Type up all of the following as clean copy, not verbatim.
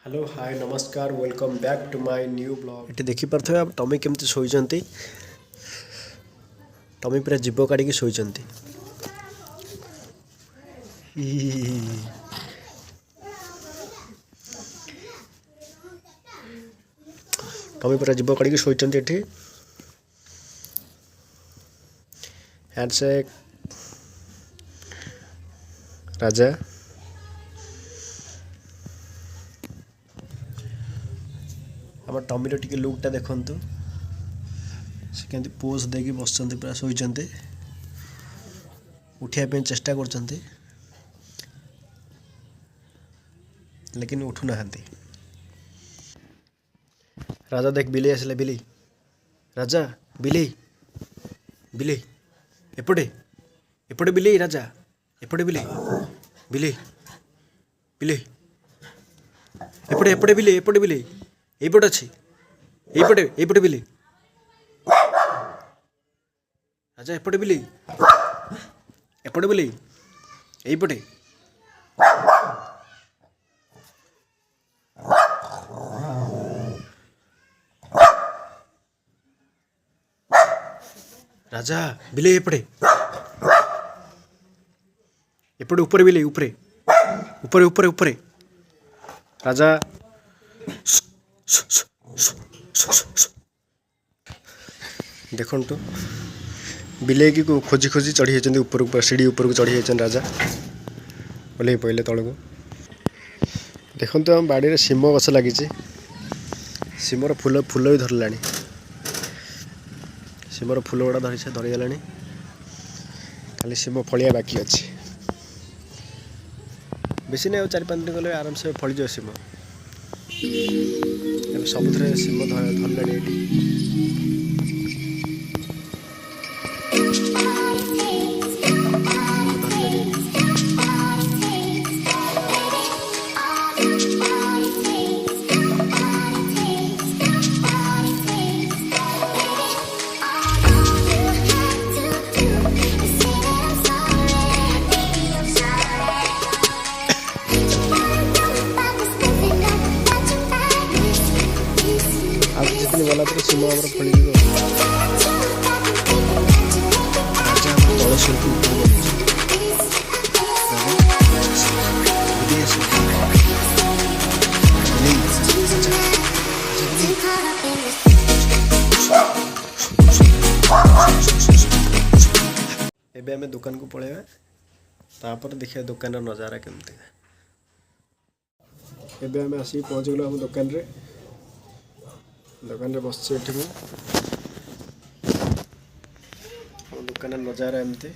Hello hi नमस्कार welcome back to my new blog. ये देखि पारथबे अब टमी केमती सोइचंती। टमी पूरा जीव काढ़ी सोइचंती। टमी पूरा जीव काढ़ी सोइचंती एठी। हैंडशेक राजा आम टमीर टिके लुकटा देखु से केमती पोज देकी बस पूरा शोचते उठा चेष्टा कर लेकिन उठू ना। राजा देख बिले आसले बिली राजा बिले बिले एपटे एपटे बिले राजा एपटे बिले बिले बिले एपटे एपटे बिले एपटे बिले एपटे अच्छी एपटे एपटे बिले राजा एपटे बिले एपटे बिले एपटे राजा बिले एपटे एपटे ऊपर बिले ऊपर ऊपर ऊपर ऊपर राजा देखु बिले की खोजी खोजी चढ़ी जाती ऊपर सीढ़ी ऊपर को चढ़ी जाती राजा ओल्ल पड़े तौक देखु आम बाड़ी सीम गछ लगी सीमर फूल फूल भी धरला सीमर फूल गुड़ा धरीगला खाली सीम फलिया बाकी अच्छी बेसी नहीं 4-5 दिन गले आराम से फल सीम सबुथ सीम धरला गला सीम फल तल एबे आमे दुकान को पळेबा तापर देखिए दुकान नजारा केमती। एबे आमे आसी पहुंच गलो हम दुकान रे बस दुकान नजारा एमती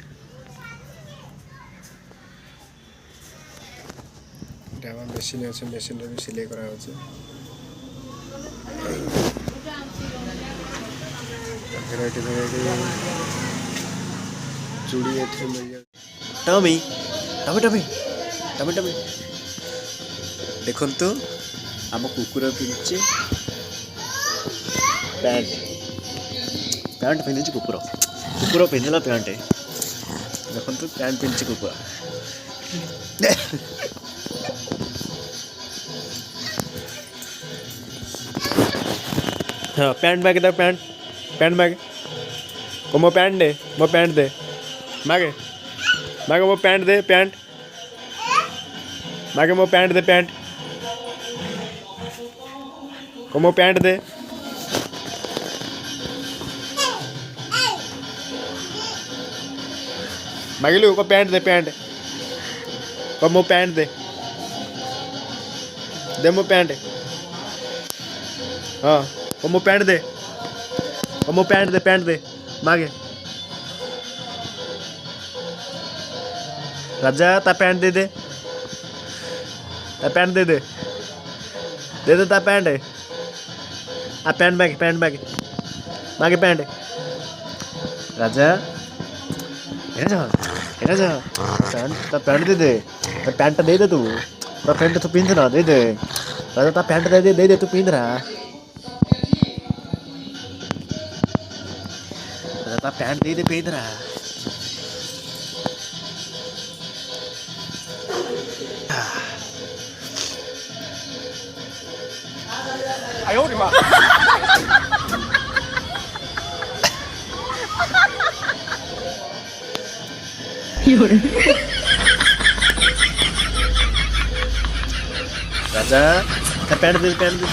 मेसीन अच्छे मेसीन भी सिलाई करा चूड़ी टमी टमी टमी टमी टमी देखु आम कुकुर पिंचे पैंट पैंट पिंधि कुकुर कुकुर पिंधला पैंट देखु पैंट पिंधि कुकुर हाँ पैंट बैग दे पैंट पैंट बैग को मो पैंट दे मागे मागे वो पैंट दे पैंट मागे मो पैंट दे पैंट को मो पैंट दे मागिलू को पैंट दे पैंट को मो पैंट दे मो पैंट हाँ को मो पैंट दे मागे राजा ता पैंट दे ता पैंट दे ता पैंट आ पैंट बैग मागे पैंट राजा राजा पैंट दे पैंट दे तू पैंट तू पिंध ना दे राजा ता पैंट दे तू पिंध रहा राजा पैंट दे पिंध रहा 哎呦我的妈！ राजा पैंट दे पैंट दे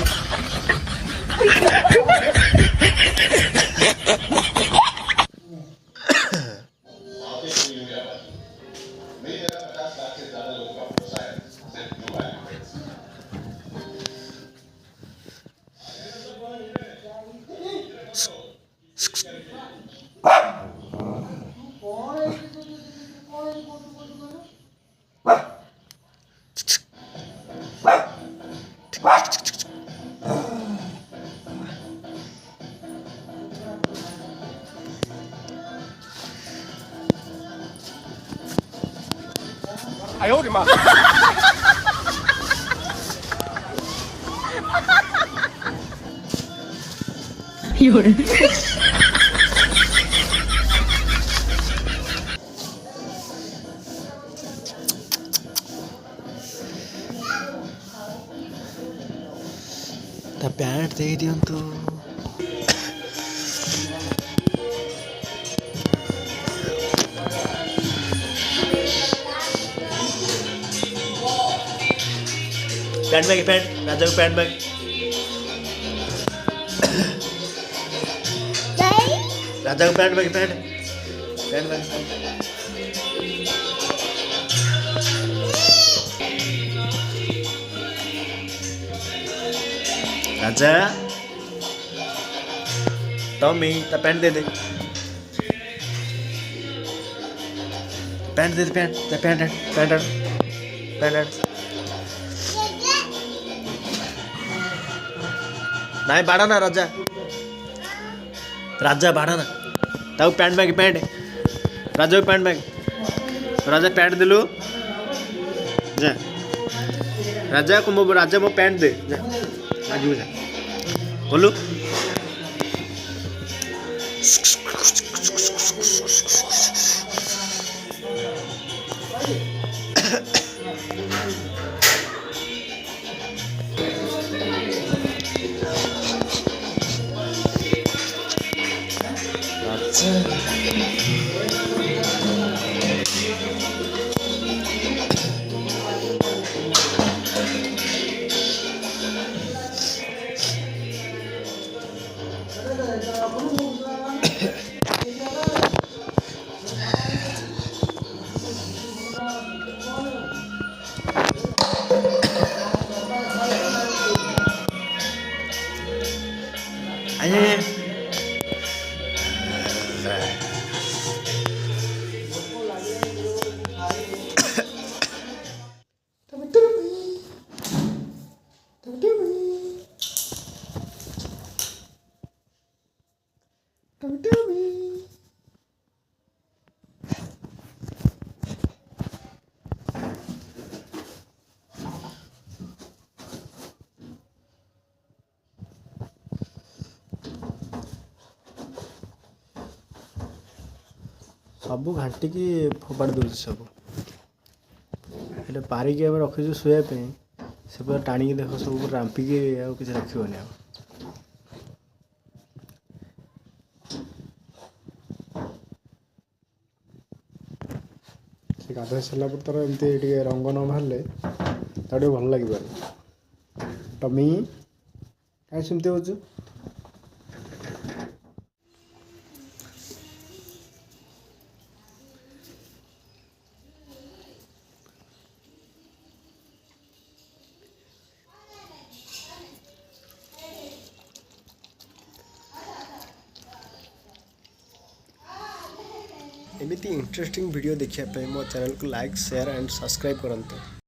哎呦我的妈！ 有人。 ता पैंट दे दियंतु पैंट बैग पैंट राजा को पैंट बैग राजा को पैंट बैग पैंट पैंट बैग राजा टॉमी ता पैंट दे दे पैंट दे दे पैंट ता पैंट पैंट पैंट नहीं बाड़ा ना राजा राजा बाड़ा ना ताऊ पैंट बैग पैंट राजा को पैंट बैग राजा पैंट दिलु जा राजा को मो राजा मो पैंट दे जा आज जा बोलू aye सब घाटिकी फोपाड़ दूसरी सब हेल्ले पारिकी आम रखीचु शुआपी से पूरा टाणी देख सब रांपिकी कि रखनी आ से गाधोई सारा पर तार एमती रंग न बाहर भल लगे टमी कहीं सेमती हो एमती इंटरेस्टिंग वीडियो देखिए मो चैनल को लाइक शेयर एंड सब्सक्राइब करते।